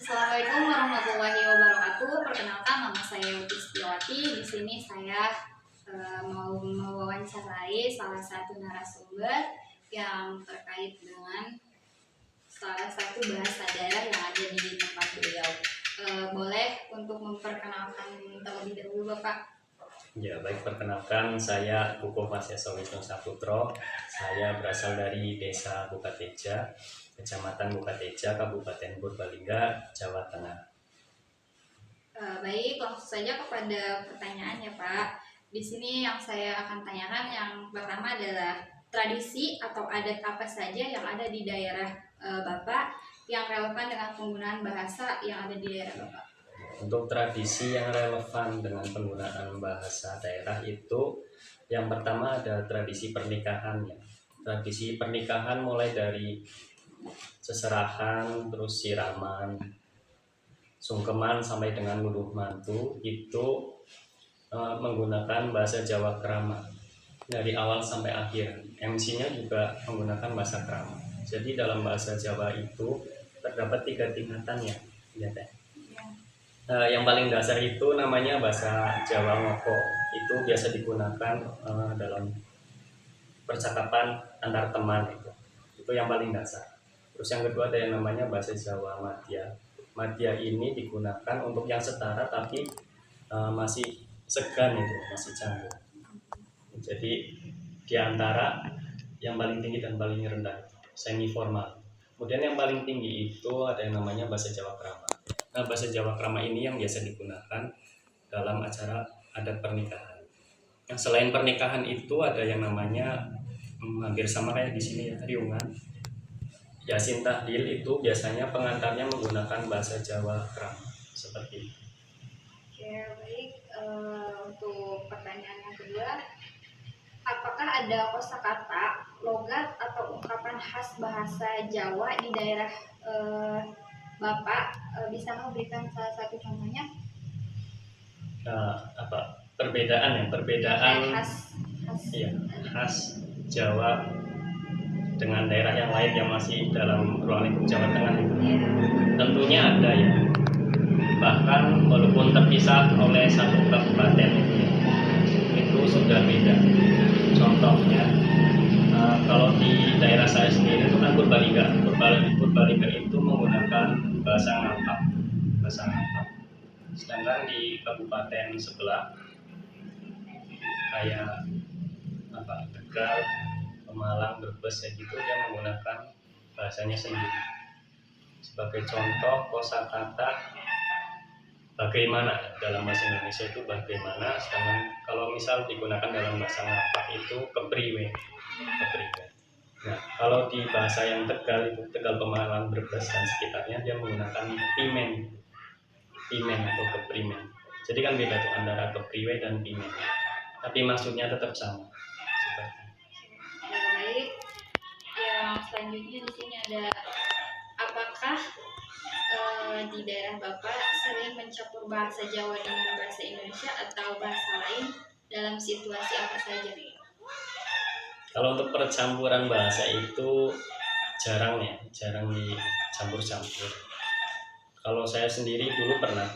Assalamualaikum warahmatullahi wabarakatuh. Perkenalkan, nama saya Uti Setiawati. Di sini saya mau mewawancarai salah satu narasumber yang terkait dengan salah satu bahasa daerah yang ada di tempat beliau. Boleh untuk memperkenalkan terlebih dahulu, Bapak? Ya, baik, perkenalkan saya Kuko Masesa Wisnu Saputro. Saya berasal dari Desa Bukateja, Kecamatan Bukateja, Kabupaten Purbalingga, Jawa Tengah. Baik, langsung saja kepada pertanyaan ya, Pak. Di sini yang saya akan tanyakan yang pertama adalah tradisi atau adat apa saja yang ada di daerah Bapak yang relevan dengan penggunaan bahasa yang ada di daerah Bapak. Untuk tradisi yang relevan dengan penggunaan bahasa daerah itu, yang pertama ada tradisi pernikahan ya. Tradisi pernikahan mulai dari seserahan, terus siraman, sungkeman sampai dengan ngunduh mantu itu menggunakan bahasa Jawa Krama dari awal sampai akhir. MC-nya juga menggunakan bahasa Krama. Jadi dalam bahasa Jawa itu terdapat 3 tingkatan ya, Teh. Yang paling dasar itu namanya bahasa Jawa Ngoko. Itu biasa digunakan dalam percakapan antar teman itu. Itu yang paling dasar. Terus yang kedua ada yang namanya bahasa Jawa Madya. Madya ini digunakan untuk yang setara tapi masih segan itu, masih canggung. Jadi di antara yang paling tinggi dan paling rendah, semi formal. Kemudian yang paling tinggi itu ada yang namanya bahasa Jawa Krama. Nah, bahasa Jawa Krama ini yang biasa digunakan dalam acara adat pernikahan. Nah, selain pernikahan itu ada yang namanya hampir sama kayak di sini ya, riungan. Yasin Tahlil itu biasanya pengantarnya menggunakan bahasa Jawa Krama seperti itu. Oke, baik. Untuk pertanyaan yang kedua, apakah ada kosakata, logat atau ungkapan khas bahasa Jawa di daerah Bapak? Bisa memberikan salah satu contohnya? Perbedaan Khas ya, khas Jawa dengan daerah yang lain yang masih dalam ruang lingkup Jawa Tengah itu. Ya. Tentunya ada ya, bahkan walaupun terpisah oleh satu kabupaten itu sudah beda. Contohnya kalau di daerah saya sendiri itu kan Purbalingga itu menggunakan bahasa Ngapak. Sedangkan di kabupaten sebelah kayak Tegal, Pemalang, Brebes gitu dia menggunakan bahasanya sendiri. Sebagai contoh kosakata bagaimana dalam bahasa Indonesia itu bagaimana, sedangkan kalau misal digunakan dalam bahasa Ngapak itu kepriwe. Nah, kalau di bahasa yang Tegal itu Tegal, Pemalang, Brebes dan sekitarnya dia menggunakan pimen atau keprimen. Jadi kan beda tuh antara kepriwe dan pimen. Tapi maksudnya tetap sama. Baik. Yang selanjutnya di sini ada, apakah di daerah Bapak sering mencampur bahasa Jawa dengan bahasa Indonesia atau bahasa lain dalam situasi apa saja nih? Kalau untuk percampuran bahasa itu jarang dicampur-campur. Kalau saya sendiri dulu pernah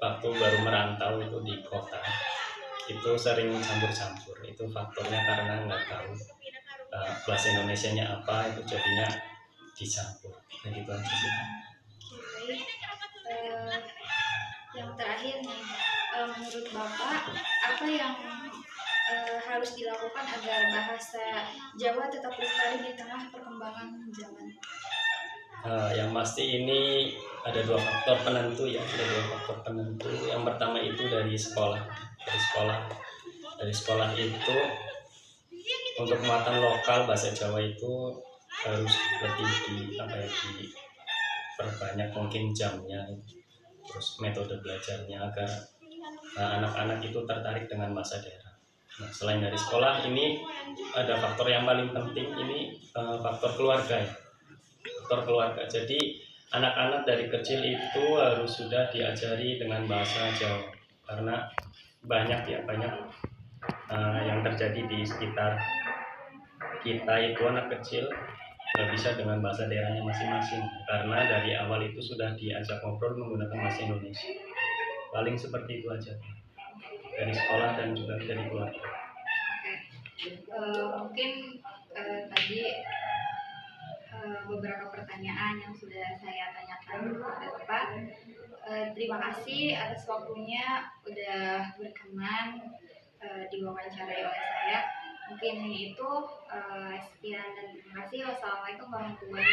waktu baru merantau itu di kota itu sering campur-campur. Itu faktornya karena nggak tahu bahasa Indonesianya apa, itu jadinya dicampur. Begitu aja sih. Yang terakhir nih, menurut Bapak apa yang harus dilakukan agar bahasa Jawa tetap lestari di tengah perkembangan zaman? Yang pasti ini ada dua faktor penentu ya, Yang pertama itu dari sekolah itu untuk muatan lokal bahasa Jawa itu harus lebih diperbanyak mungkin jamnya, terus metode belajarnya agar anak-anak itu tertarik dengan bahasa daerah. Nah, selain dari sekolah ini ada faktor yang paling penting, ini faktor keluarga ya. Jadi anak-anak dari kecil itu harus sudah diajari dengan bahasa Jawa, karena banyak yang terjadi di sekitar kita itu anak kecil nggak bisa dengan bahasa daerahnya masing-masing, karena dari awal itu sudah diajak ngobrol menggunakan bahasa Indonesia. Paling seperti itu aja, dari sekolah dan juga dari keluarga. Oke. Mungkin tadi beberapa pertanyaan yang sudah saya tanyakan kepada Bapak. Terima kasih atas waktunya udah berkenan diwawancarai oleh saya. Mungkin hanya itu. Sekian dan terima kasih. Wassalamualaikum warahmatullahi wabarakatuh.